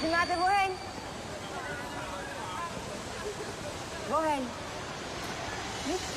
Renate, wohin? Wohin? Nicht?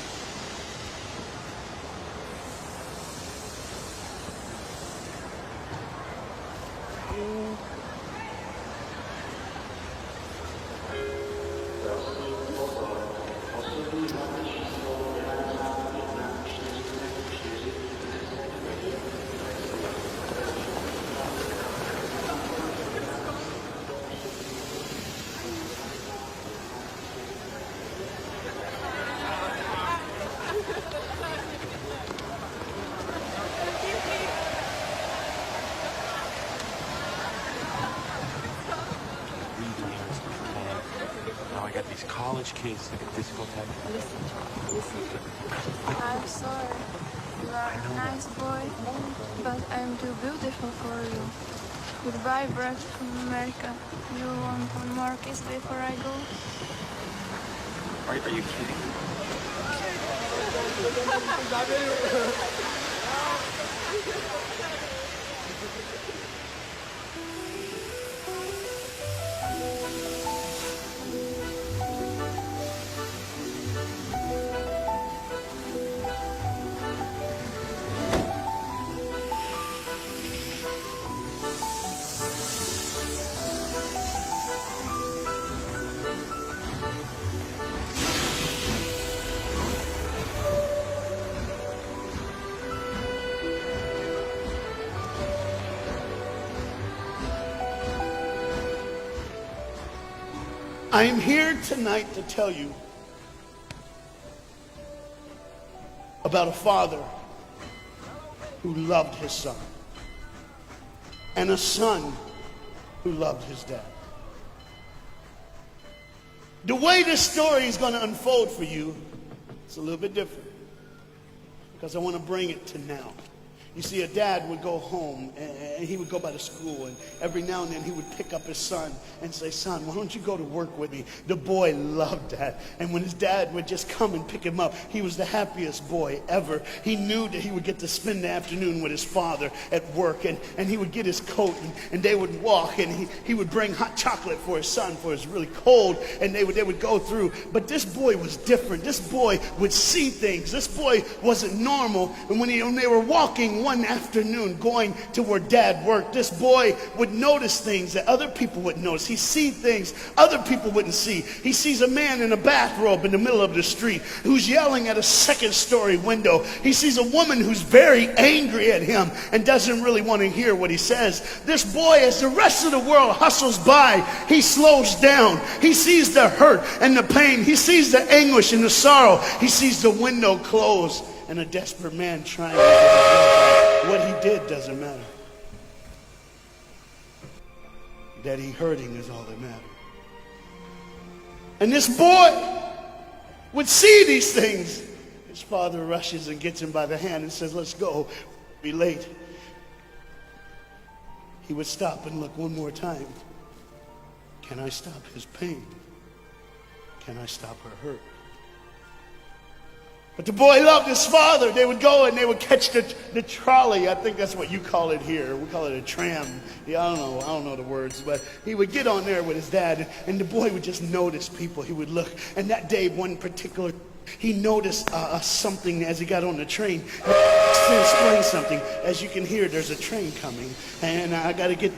Now I got these college kids like a discotheque. Listen. I'm sorry. You are a nice boy, but I'm too beautiful for you. Goodbye, Brad from America. You want one more kiss before I go? Are you kidding? I'm here tonight to tell you about a father who loved his son and a son who loved his dad. The way this story is going to unfold for you is a little bit different because I want to bring it to now. You see, a dad would go home and he would go by the school, and every now and then he would pick up his son and say, "Son, why don't you go to work with me?" The boy loved that. And when his dad would just come and pick him up, he was the happiest boy ever. He knew that he would get to spend the afternoon with his father at work, and he would get his coat and they would walk, and he would bring hot chocolate for his son for it's really cold, and they would go through. But this boy was different. This boy would see things. This boy wasn't normal. And when they were walking one afternoon going to where dad worked, this boy would notice things that other people wouldn't notice. He see things other people wouldn't see. He sees a man in a bathrobe in the middle of the street who's yelling at a second-story window. He sees a woman who's very angry at him and doesn't really want to hear what he says. This boy, as the rest of the world hustles by, he slows down. He sees the hurt and the pain. He sees the anguish and the sorrow. He sees the window close and a desperate man trying to get it. What he did doesn't matter. That he hurting is all that matters. And this boy would see these things. His father rushes and gets him by the hand and says, "Let's go. Be late." He would stop and look one more time. Can I stop his pain? Can I stop her hurt? But the boy loved his father. They would go and they would catch the trolley. I think that's what you call it here. We call it a tram. Yeah, I don't know the words, but he would get on there with his dad, and the boy would just notice people. He would look, and that day, one particular, he noticed something as he got on the train. To explain something, as you can hear, there's a train coming, and I got to get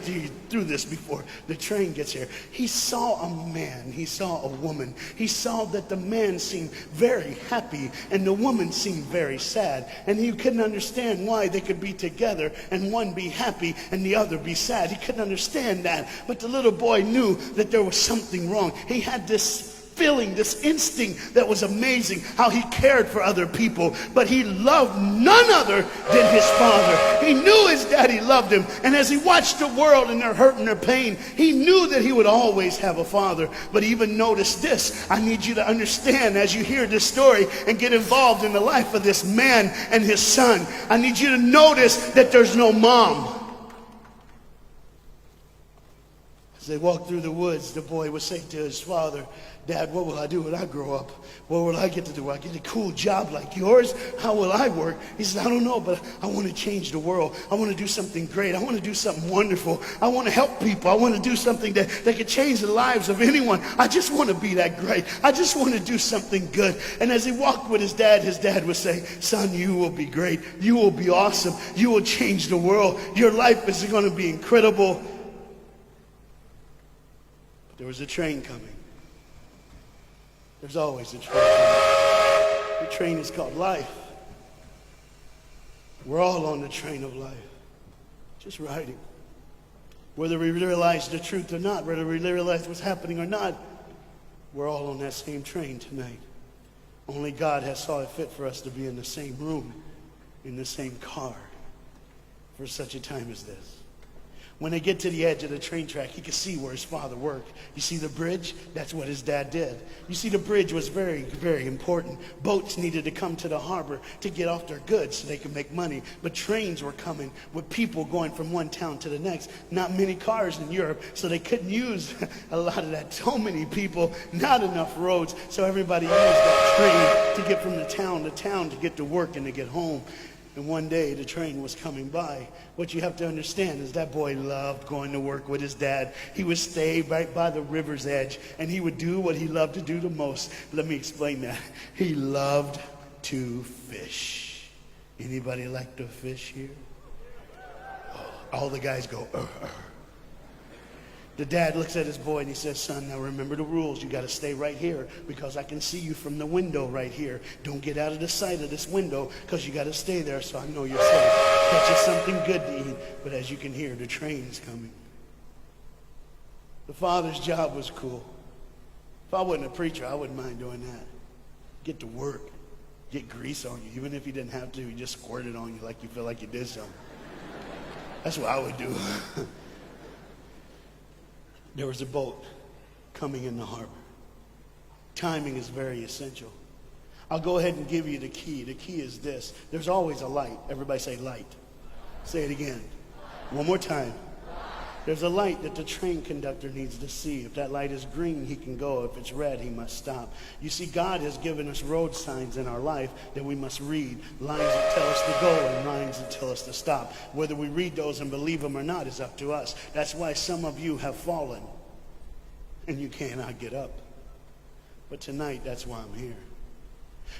through this before the train gets here. He saw a man, he saw a woman. He saw that the man seemed very happy and the woman seemed very sad, and he couldn't understand why they could be together and one be happy and the other be sad. He couldn't understand that, but the little boy knew that there was something wrong. He had this feeling, this instinct that was amazing, how he cared for other people. But he loved none other than his father. He knew his daddy loved him. And as he watched the world and their hurt and their pain, he knew that he would always have a father. But even notice this. I need you to understand as you hear this story and get involved in the life of this man and his son. I need you to notice that there's no mom. As they walked through the woods, the boy would say to his father, Dad, what will I do when I grow up? What will I get to do? Will I get a cool job like yours? How will I work? He says, I don't know, but I want to change the world. I want to do something great. I want to do something wonderful. I want to help people. I want to do something that could change the lives of anyone. I just want to be that great. I just want to do something good. And as he walked with his dad would say, son, you will be great. You will be awesome. You will change the world. Your life is going to be incredible. But there was a train coming. There's always a train coming. The train is called life. We're all on the train of life, just riding. Whether we realize the truth or not, whether we realize what's happening or not, we're all on that same train tonight. Only God has saw it fit for us to be in the same room, in the same car, for such a time as this. When they get to the edge of the train track, he could see where his father worked. You see the bridge? That's what his dad did. You see, the bridge was very, very important. Boats needed to come to the harbor to get off their goods so they could make money. But trains were coming with people going from one town to the next. Not many cars in Europe, so they couldn't use a lot of that. So many people, not enough roads, so everybody used that train to get from the town to town to get to work and to get home. And one day the train was coming by. What you have to understand is that boy loved going to work with his dad. He would stay right by the river's edge, and he would do what he loved to do the most. Let me explain that. He loved to fish. Anybody like to fish here? Oh, all the guys go, The dad looks at his boy and he says, son, now remember the rules. You got to stay right here because I can see you from the window right here. Don't get out of the sight of this window because you got to stay there so I know you're safe. Catch you something good to eat. But as you can hear, the train's coming. The father's job was cool. If I wasn't a preacher, I wouldn't mind doing that. Get to work. Get grease on you. Even if you didn't have to, you just squirt it on you like you feel like you did something. That's what I would do. There was a boat coming in the harbor. Timing is very essential. I'll go ahead and give you the key. The key is this. There's always a light. Everybody say light. Say it again. One more time. There's a light that the train conductor needs to see. If that light is green, he can go. If it's red, he must stop. You see, God has given us road signs in our life that we must read. Lines that tell us to go and lines that tell us to stop. Whether we read those and believe them or not is up to us. That's why some of you have fallen and you cannot get up. But tonight, that's why I'm here.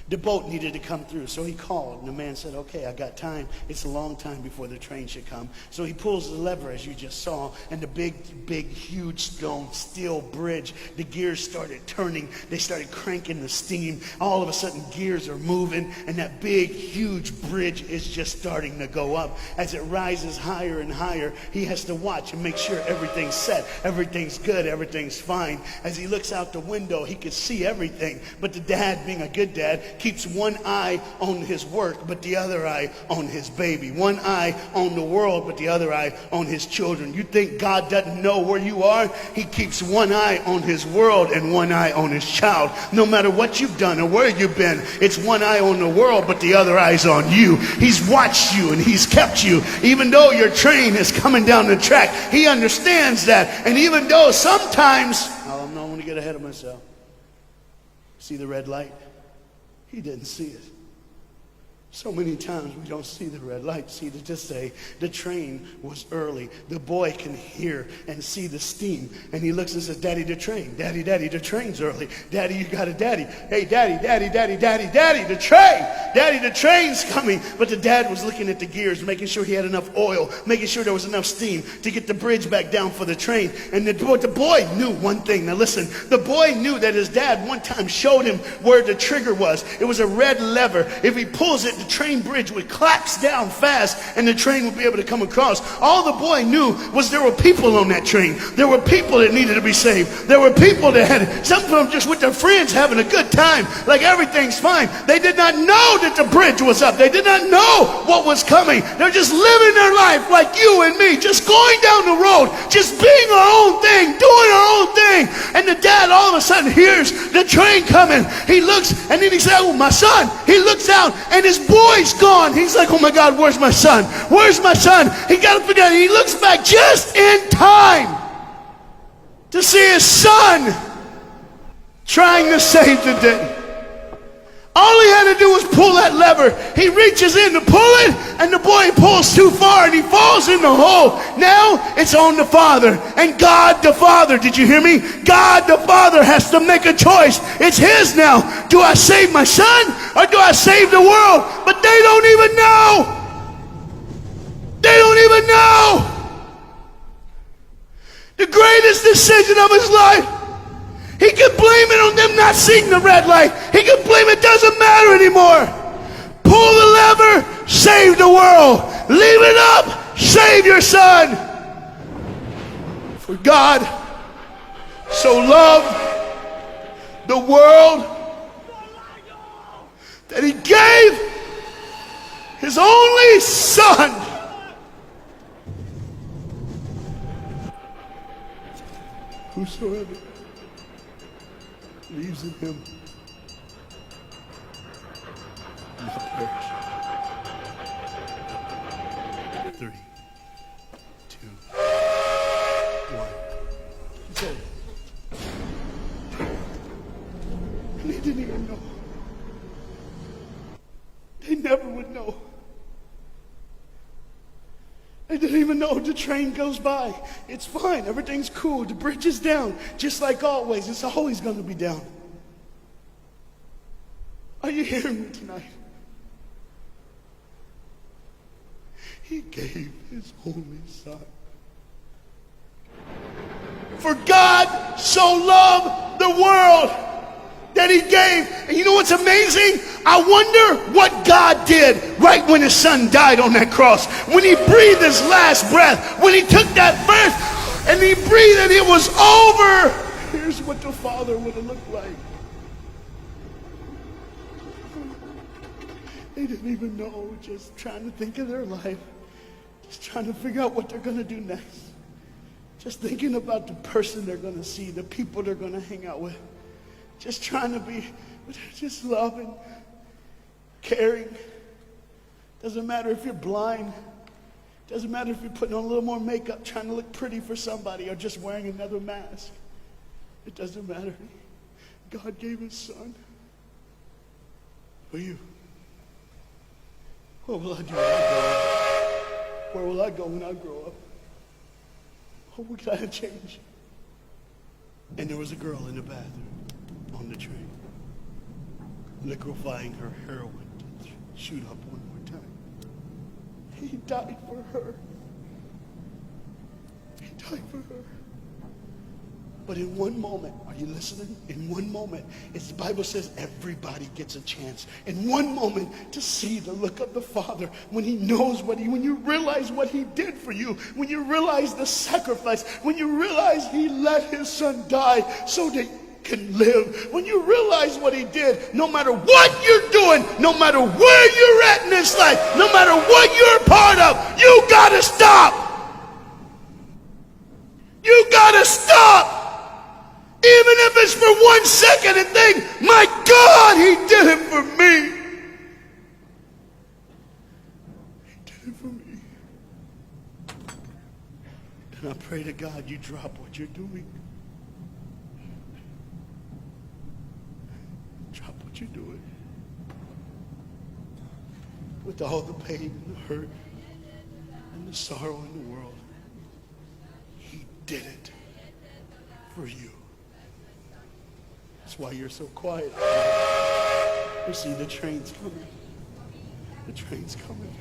The boat needed to come through, so he called, and the man said, okay, I got time. It's a long time before the train should come. So he pulls the lever, as you just saw, and the big, huge stone steel bridge, the gears started turning. They started cranking the steam. All of a sudden, gears are moving, and that big, huge bridge is just starting to go up. As it rises higher and higher, he has to watch and make sure everything's set, everything's good, everything's fine. As he looks out the window, he can see everything, but the dad, being a good dad, keeps one eye on his work, but the other eye on his baby. One eye on the world, but the other eye on his children. You think God doesn't know where you are? He keeps one eye on his world and one eye on his child. No matter what you've done or where you've been, it's one eye on the world, but the other eye's on you. He's watched you and he's kept you. Even though your train is coming down the track, he understands that. And even though sometimes, I don't want to get ahead of myself. See the red light? He didn't see it. So many times we don't see the red light. See, to just say the train was early. The boy can hear and see the steam. And he looks and says, Daddy, the train. Daddy, the train's early. Daddy, you got a daddy. Hey, Daddy, the train. Daddy, the train's coming. But the dad was looking at the gears, making sure he had enough oil, making sure there was enough steam to get the bridge back down for the train. And the boy knew one thing. Now listen, the boy knew that his dad one time showed him where the trigger was. It was a red lever. If he pulls it that the train bridge would collapse down fast and the train would be able to come across. All the boy knew was there were people on that train. There were people that needed to be saved. There were people that had, some of them just with their friends having a good time, like everything's fine. They did not know that the bridge was up. They did not know what was coming. They're just living their life like you and me, just going down the road, just being our own thing, doing our own thing. And the dad all of a sudden hears the train coming. He looks and then he says, oh, my son. He looks out and his boy's gone. He's like, oh my God, where's my son? Where's my son? He got up again. He looks back just in time to see his son trying to save the day. All he had to do was pull that lever. He reaches in to pull it, and the boy pulls too far, and he falls in the hole. Now it's on the father. And God the Father, did you hear me? God the Father has to make a choice. It's his now. Do I save my son, or do I save the world? But they don't even know. They don't even know. The greatest decision of his life. He could blame it on them not seeing the red light. He could blame it doesn't matter anymore. Pull the lever, save the world. Leave it up, save your son. For God so loved the world that he gave his only son. Whosoever believes in him will not perish. 3, 2, 1. He said it. And they didn't even know. They never would know. They didn't even know. The train goes by. It's fine. Everything's cool. The bridge is down. Just like always. It's always going to be down. Are you hearing me tonight? He gave his only son. For God so loved the world that he gave. And you know what's amazing? I wonder what God did right when his son died on that cross. When he breathed his last breath. When he took that breath and he breathed and it was over. Here's what the Father would have looked like. They didn't even know. Just trying to think of their life. Just trying to figure out what they're going to do next. Just thinking about the person they're going to see. The people they're going to hang out with. Just trying to be, just loving, caring. Doesn't matter if you're blind. Doesn't matter if you're putting on a little more makeup, trying to look pretty for somebody, or just wearing another mask. It doesn't matter. God gave his son for you. What will I do when I grow up? Where will I go when I grow up? What can I change? And there was a girl in the bathroom. On the train, liquefying her heroin to shoot up one more time. He died for her. He died for her. But in one moment, are you listening? In one moment, as the Bible says, everybody gets a chance. In one moment to see the look of the Father when he knows when you realize what he did for you, when you realize the sacrifice, when you realize he let his son die so that can live, when you realize what he did, no matter what you're doing, no matter where you're at in this life, no matter what you're a part of, you gotta stop. You gotta stop. Even if it's for 1 second and think, my God, he did it for me. He did it for me. And I pray to God you drop what you're doing. You're doing with all the pain and the hurt and the sorrow in the world. He did it for you. That's why you're so quiet. You see the train's coming. The train's coming.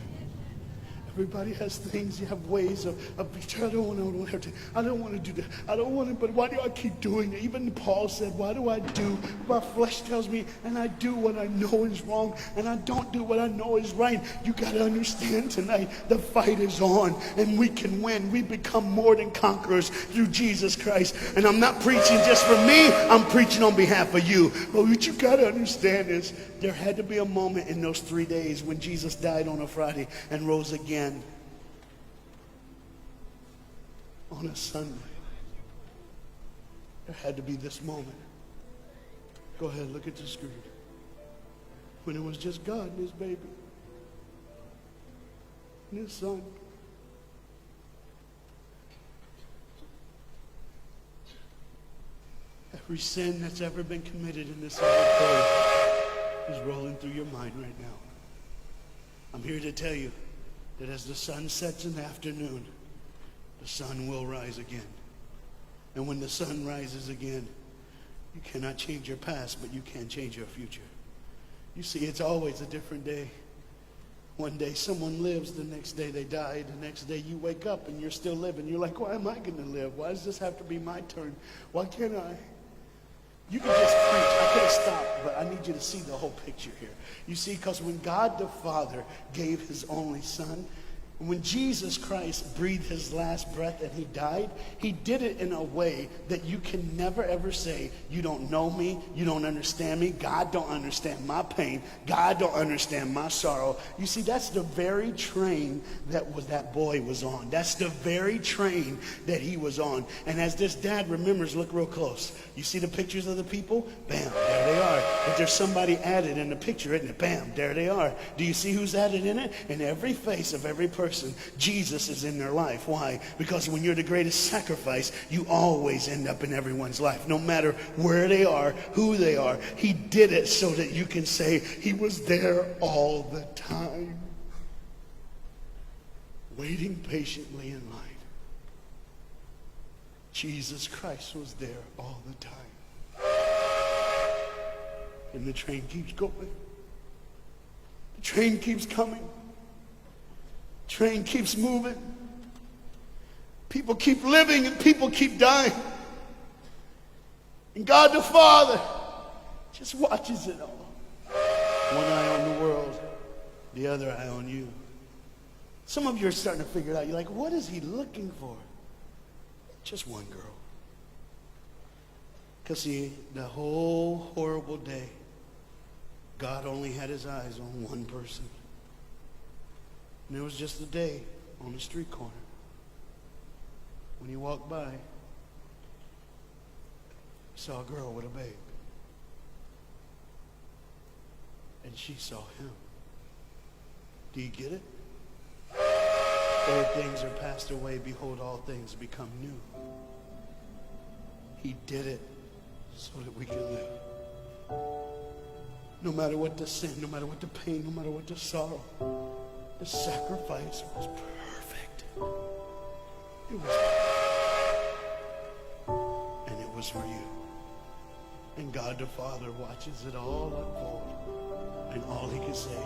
Everybody has things. You have ways of I don't want to do that. I don't want to, but why do I keep doing it? Even Paul said, why do I do? My flesh tells me, and I do what I know is wrong, and I don't do what I know is right. You got to understand tonight, the fight is on, and we can win. We become more than conquerors through Jesus Christ. And I'm not preaching just for me. I'm preaching on behalf of you. But what you got to understand is, there had to be a moment in those 3 days when Jesus died on a Friday and rose again on a Sunday. There had to be this moment. Go ahead, look at the screen. When it was just God and his baby and his son. Every sin that's ever been committed in this earth is rolling through your mind right now. I'm here to tell you that as the sun sets in the afternoon, the sun will rise again. And when the sun rises again, you cannot change your past, but you can change your future. You see, it's always a different day. One day someone lives, the next day they die, the next day you wake up and you're still living. You're like, why am I going to live? Why does this have to be my turn? Why can't I? You can just preach. I could have stopped, but I need you to see the whole picture here. You see, because when God the Father gave his only son, when Jesus Christ breathed his last breath and he died, he did it in a way that you can never ever say, you don't know me, you don't understand me, God don't understand my pain, God don't understand my sorrow. You see, that's the very train that boy was on. That's the very train that he was on. And as this dad remembers, look real close. You see the pictures of the people? Bam, there they are. If there's somebody added in the picture, isn't it? Bam, there they are. Do you see who's added in it? In every face of every person, Jesus is in their life. Why? Because when you're the greatest sacrifice, you always end up in everyone's life. No matter where they are, who they are. He did it so that you can say he was there all the time. Waiting patiently in line. Jesus Christ was there all the time. And the train keeps going. The train keeps coming. Train keeps moving. People keep living and people keep dying. And God the Father just watches it all. One eye on the world, the other eye on you. Some of you are starting to figure it out. You're like, what is he looking for? Just one girl. Because see, the whole horrible day, God only had his eyes on one person. And it was just a day on the street corner. When he walked by, he saw a girl with a babe. And she saw him. Do you get it? Old things are passed away. Behold, all things become new. He did it so that we can live. No matter what the sin, no matter what the pain, no matter what the sorrow, the sacrifice was perfect. It was perfect. And it was for you. And God the Father watches it all unfold. And all he can say